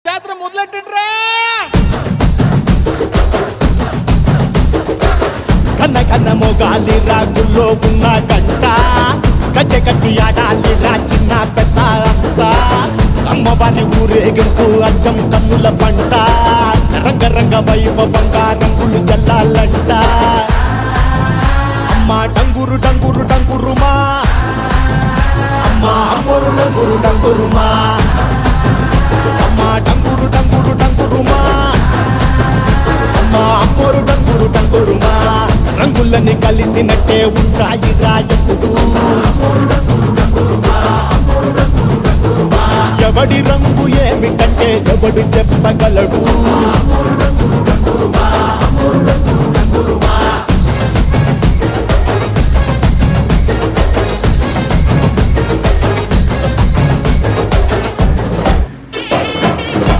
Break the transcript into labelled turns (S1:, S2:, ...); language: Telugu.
S1: జాతర మొదలెట్టండిరా.
S2: కన్న కన్న మొగాలి రాగుల్లో ఉన్న గంట గజ్జె కట్టి ఆడాలి రా చిన్న పెద్ద అంతా అమ్మవారి ఊరేగింపు అచ్చం కన్నుల పంట రంగరంగ వైభవంగా రంగులు జల్లాలంట అమ్మ డంగురు డంగురు డంగురుమా అమ్మ అమ్మోరు డంగురు డంగురుమా అమ్మ డంగురు డంగురు డంగురుమా అమ్మ అమ్మోరు డంగురు డంగురుమా రంగులని కలిసినట్టే ఉంటాయి రాయప్పుడు ఎవడి రంగు ఏమిటంటే ఎవడు చెప్పగలడు